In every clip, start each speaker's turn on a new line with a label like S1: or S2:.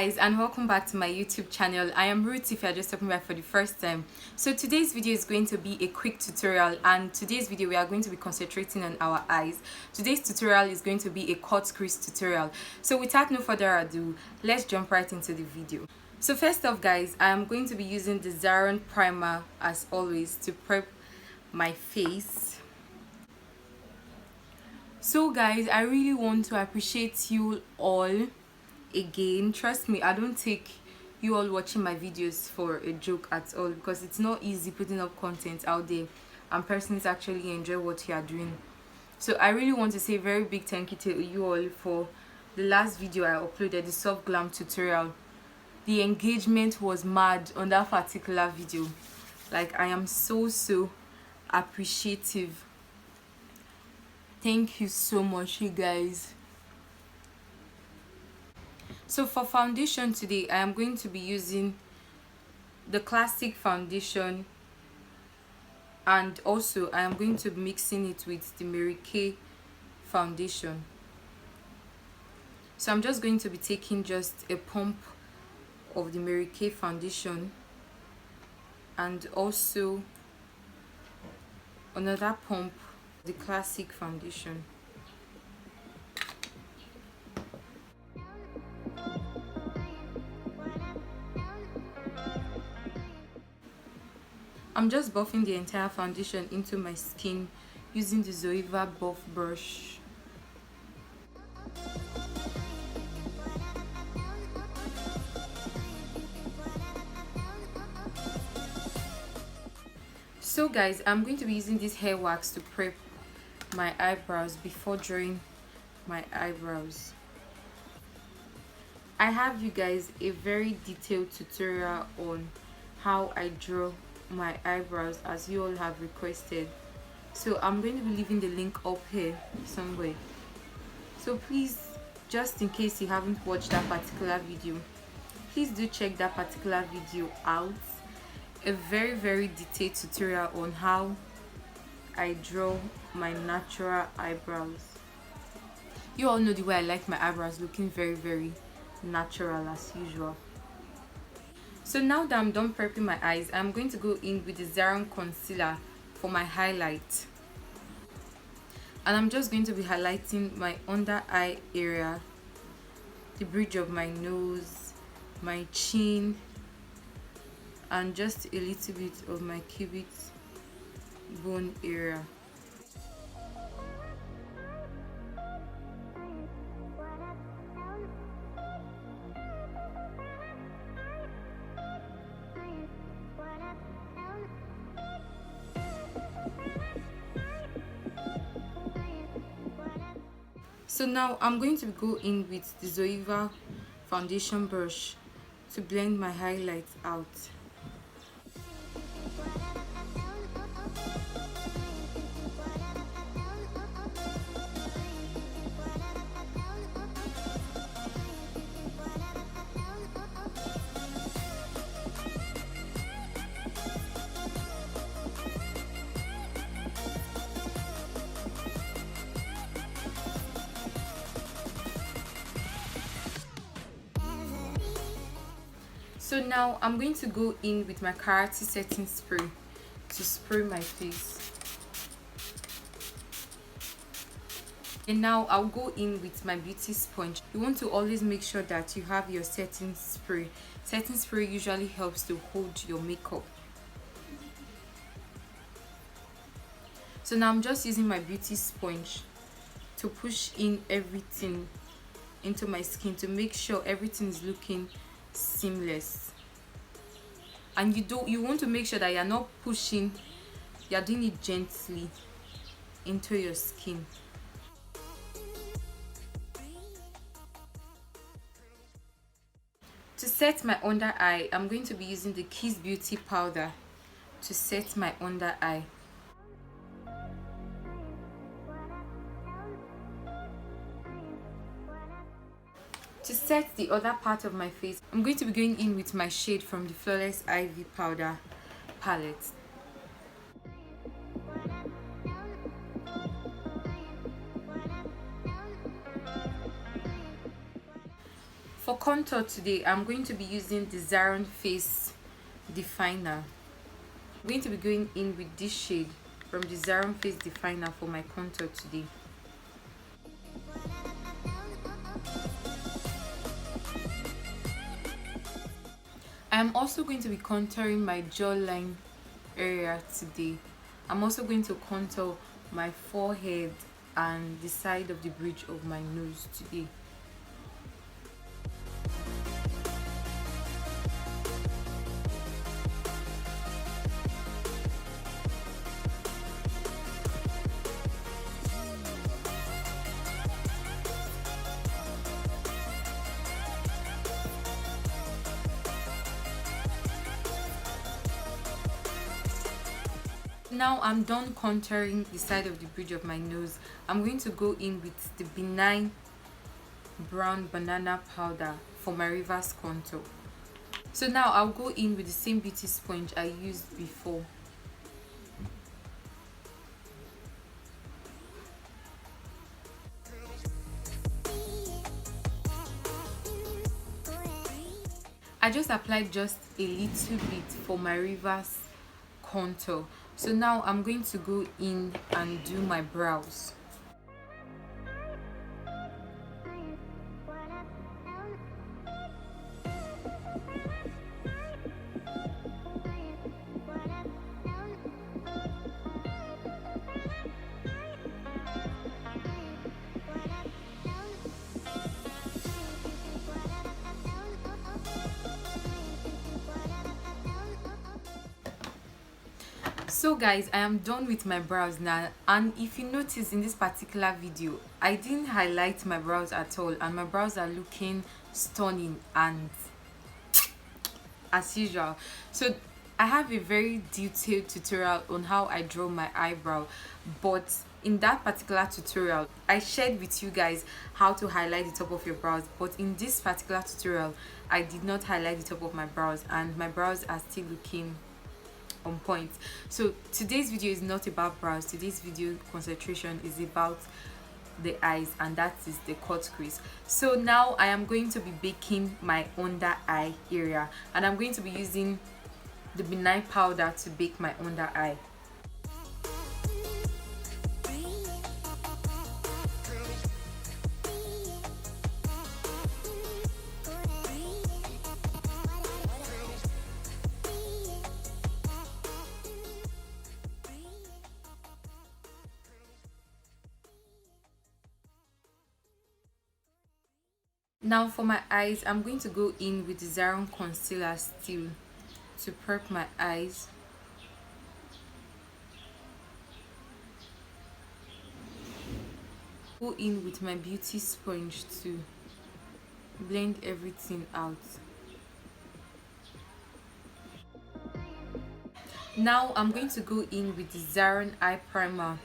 S1: guys, and welcome back to my YouTube channel. I am Ruth if you're just stopping by for the first time. So today's video is going to be a quick tutorial, and today's video we are going to be concentrating on our eyes. Today's tutorial is going to be a cut crease tutorial. So without no further ado, let's jump right into the video. So first off guys, I am going to be using the Zaron primer as always to prep my face. So guys, I really want to appreciate you all again. Trust me, I don't take you all watching my videos for a joke at all, because it's not easy putting up content out there and persons actually enjoy what you are doing. So I really want to say a very big thank you to you all for the last video I uploaded, the soft glam tutorial. The engagement was mad on that particular video. Like, I am so appreciative. Thank you so much, you guys. So for foundation today, I am going to be using the classic foundation, and also I am going to be mixing it with the Marykay foundation. So I'm just going to be taking just a pump of the Marykay foundation and also another pump of the classic foundation. I'm just buffing the entire foundation into my skin using the Zoeva buff brush. So guys, I'm going to be using this hair wax to prep my eyebrows before drawing my eyebrows. I have you guys a very detailed tutorial on how I draw my eyebrows, as you all have requested. So I'm going to be leaving the link up here somewhere. So please, just in case you haven't watched that particular video, please do check that particular video out. A very detailed tutorial on how I draw my natural eyebrows. You all know the way I like my eyebrows looking very natural as usual. So now that I'm done prepping my eyes, I'm going to go in with the Zaron concealer for my highlight. And I'm just going to be highlighting my under eye area, the bridge of my nose, my chin, and just a little bit of my cupid bone area. So now I'm going to go in with the Zoeva foundation brush to blend my highlights out. So now I'm going to go in with my Karate setting spray to spray my face. And now I'll go in with my beauty sponge. You want to always make sure that you have your setting spray. Setting spray usually helps to hold your makeup. So now I'm just using my beauty sponge to push in everything into my skin to make sure everything is looking seamless. And you want to make sure that you're not pushing, you're doing it gently into your skin. To set my under eye, I'm going to be using the Kiss Beauty powder to set my under eye. To set the other part of my face, I'm going to be going in with my shade from the Flawless Ivy powder palette. For contour today, I'm going to be using the Zaron face definer. I'm going to be going in with this shade from the Zaron face definer for my contour today. I'm also going to be contouring my jawline area today. I'm also going to contour my forehead and the side of the bridge of my nose today. Now I'm done contouring the side of the bridge of my nose. I'm going to go in with the Bnye brown banana powder for my reverse contour. So now I'll go in with the same beauty sponge I used before. I just applied just a little bit for my reverse contour. So now I'm going to go in and do my brows. So guys, I am done with my brows now, and if you notice in this particular video, I didn't highlight my brows at all, and my brows are looking stunning and as usual. So I have a very detailed tutorial on how I draw my eyebrow, but in that particular tutorial I shared with you guys how to highlight the top of your brows, but in this particular tutorial I did not highlight the top of my brows, and my brows are still looking on point. So today's video is not about brows. Today's video concentration is about the eyes, and that is the cut crease. So now I am going to be baking my under eye area, and I'm going to be using the Bnye powder to bake my under eye. Now for my eyes, I'm going to go in with the Zaron concealer still to prep my eyes. Go in with my beauty sponge to blend everything out. Now I'm going to go in with the Zaron eye primer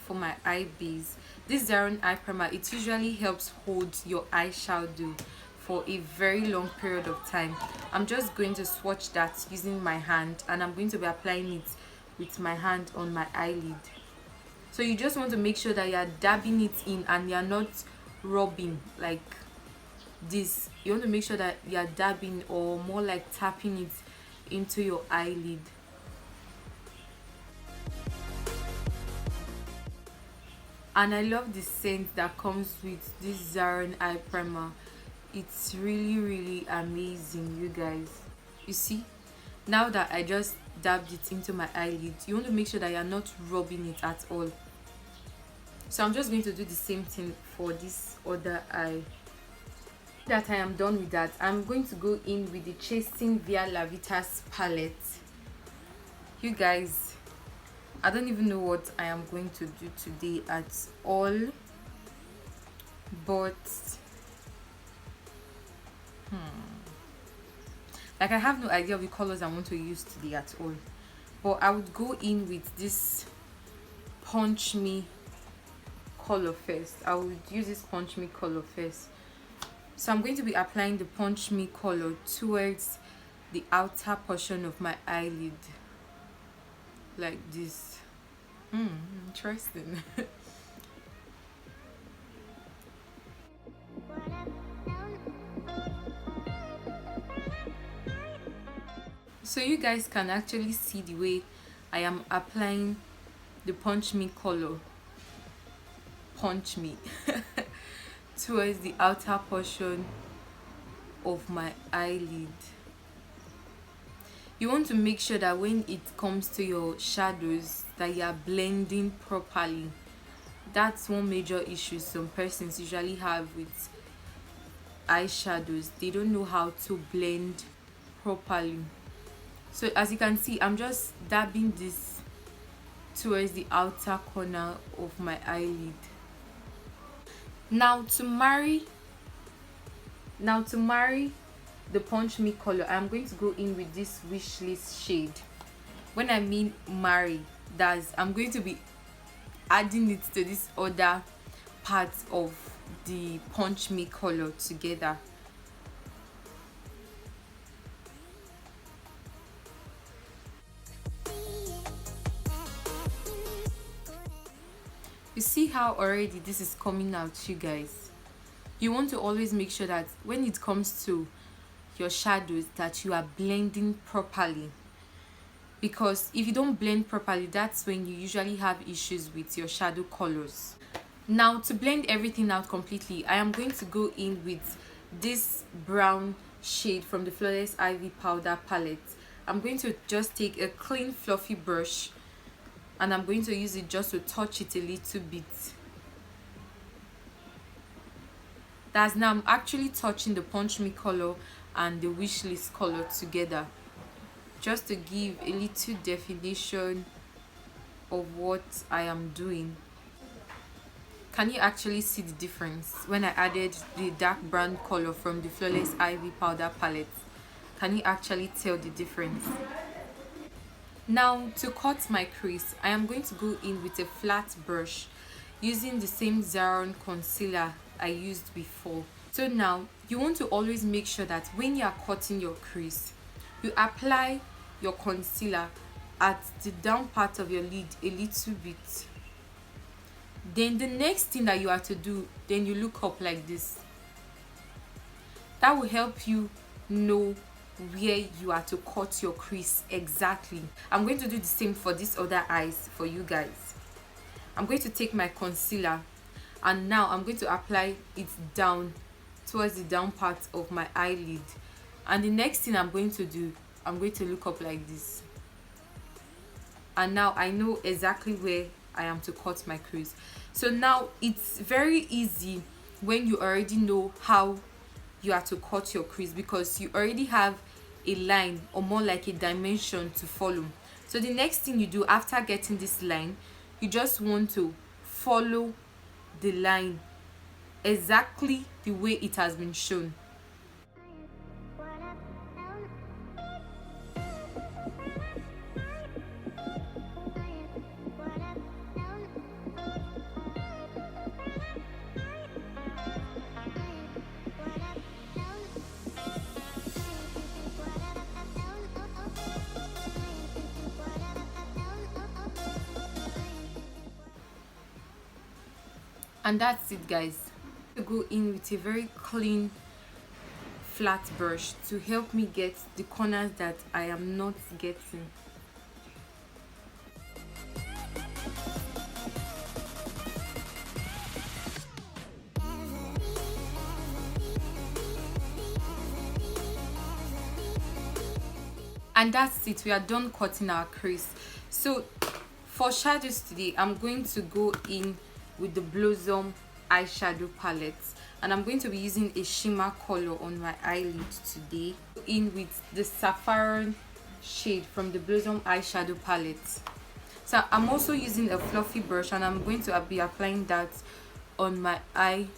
S1: for my eye base. This Zaron eye primer, it usually helps hold your eyeshadow for a very long period of time. I'm just going to swatch that using my hand, and I'm going to be applying it with my hand on my eyelid. So you just want to make sure that you're dabbing it in and you're not rubbing like this. You want to make sure that you're dabbing, or more like tapping it into your eyelid. And I love the scent that comes with this Zaron eye primer. It's really amazing, you guys. You see, now that I just dabbed it into my eyelid, you want to make sure that you're not rubbing it at all. So I'm just going to do the same thing for this other eye. That I am done with that, I'm going to go in with the Chasing via Lavetass palette. You guys, I don't even know what I am going to do today at all, but like I have no idea of the colors I want to use today at all. But I would go in with this Punch Me color first. I would use this Punch Me color first. So I'm going to be applying the Punch Me color towards the outer portion of my eyelid, like this. Interesting. So you guys can actually see the way I am applying the punch me color, punch me, towards the outer portion of my eyelid. You want to make sure that when it comes to your shadows that you are blending properly. That's one major issue some persons usually have with eyeshadows. They don't know how to blend properly. So as you can see, I'm just dabbing this towards the outer corner of my eyelid. Now to marry the punch me color, I'm going to go in with this wish list shade. When I mean marry, that's I'm going to be adding it to this other part of the punch me color together. You see how already this is coming out, you guys. You want to always make sure that when it comes to your shadows that you are blending properly, because if you don't blend properly, that's when you usually have issues with your shadow colors. Now to blend everything out completely, I am going to go in with this brown shade from the Flawless Ivy powder palette. I'm going to just take a clean fluffy brush and I'm going to use it just to touch it a little bit. That's now I'm actually touching the punch me color and the wish list color together, just to give a little definition of what I am doing. Can you actually see the difference when I added the dark brown color from the Flawless Ivy powder palette? Can you actually tell the difference? Now to cut my crease, I am going to go in with a flat brush using the same Zaron concealer I used before. So now you want to always make sure that when you are cutting your crease, you apply your concealer at the down part of your lid a little bit. Then the next thing that you are to do, then you look up like this. That will help you know where you are to cut your crease exactly. I'm going to do the same for this other eyes for you guys. I'm going to take my concealer and now I'm going to apply it down towards the down part of my eyelid, and the next thing I'm going to do, I'm going to look up like this, and now I know exactly where I am to cut my crease. So now it's very easy when you already know how you are to cut your crease, because you already have a line or more like a dimension to follow. So the next thing you do after getting this line, you just want to follow the line exactly the way it has been shown. And that's it, guys. To go in with a very clean flat brush to help me get the corners that I am not getting. And that's it, we are done cutting our crease. So for shadows today, I'm going to go in with the Blossom eyeshadow palette, and I'm going to be using a shimmer color on my eyelid today. In with the saffron shade from the Blossom eyeshadow palette. So I'm also using a fluffy brush and I'm going to be applying that on my eyelid.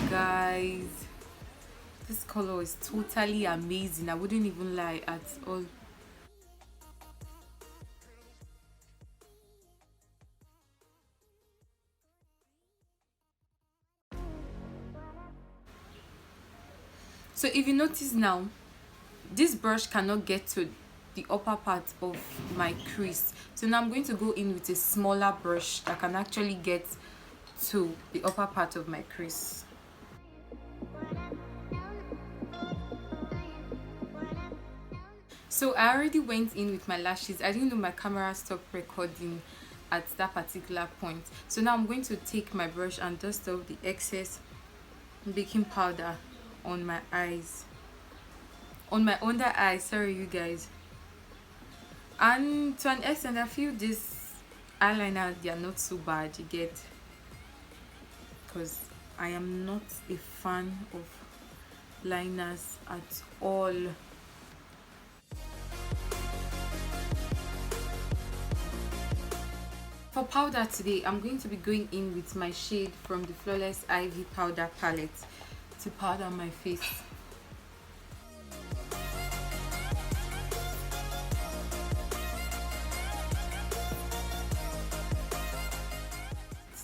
S1: Guys, this color is totally amazing. I wouldn't even lie at all. So if you notice now, this brush cannot get to the upper part of my crease. So now I'm going to go in with a smaller brush that can actually get to the upper part of my crease. So I already went in with my lashes. I didn't know my camera stopped recording at that particular point. So now I'm going to take my brush and dust off the excess baking powder on my eyes, on my under eye, sorry you guys. And to an extent I feel this eyeliner, they are not so bad, you get, because I am not a fan of liners at all. For powder today, I'm going to be going in with my shade from the Flawless Ivy powder palette to powder my face.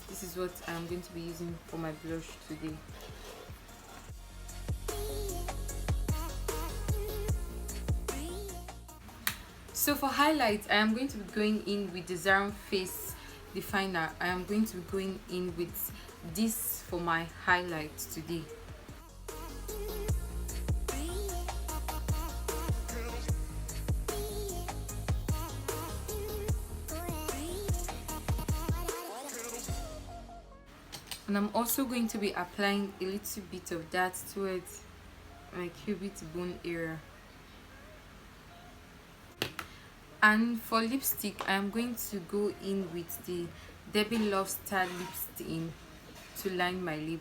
S1: This is what I'm going to be using for my blush today. So for highlights, I am going to be going in with the Zaron face definer. I am going to be going in with this for my highlights today. And I'm also going to be applying a little bit of that towards my cupid bone area. And for lipstick, I am going to go in with the Debby Lobster lip stain to line my lip.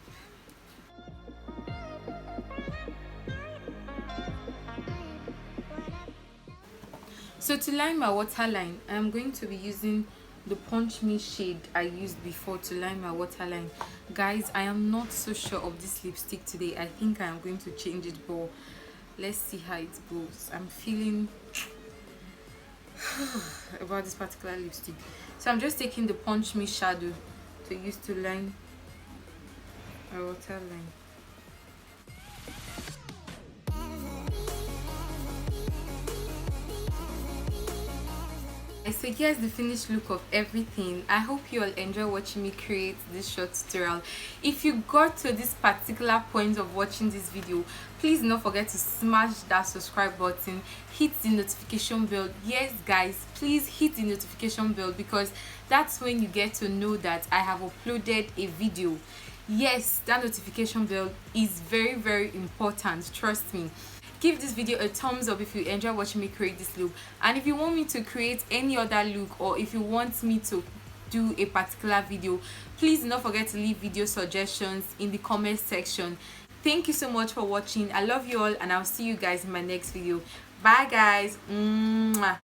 S1: So to line my waterline, I am going to be using the Punch Me shade I used before to line my waterline. Guys, I am not so sure of this lipstick today. I think I am going to change it, but let's see how it goes. I'm feeling about this particular lipstick. So I'm just taking the Punch Me shadow to use to line my waterline. So here's the finished look of everything. I hope you all enjoy watching me create this short tutorial. If you got to this particular point of watching this video, please do not forget to smash that subscribe button, hit the notification bell. Yes guys, please hit the notification bell, because that's when you get to know that I have uploaded a video. Yes, that notification bell is very, very important, trust me. Give this video a thumbs up if you enjoy watching me create this look, and if you want me to create any other look, or if you want me to do a particular video, please do not forget to leave video suggestions in the comment section. Thank you so much for watching. I love you all, and I'll see you guys in my next video. Bye guys. Mwah.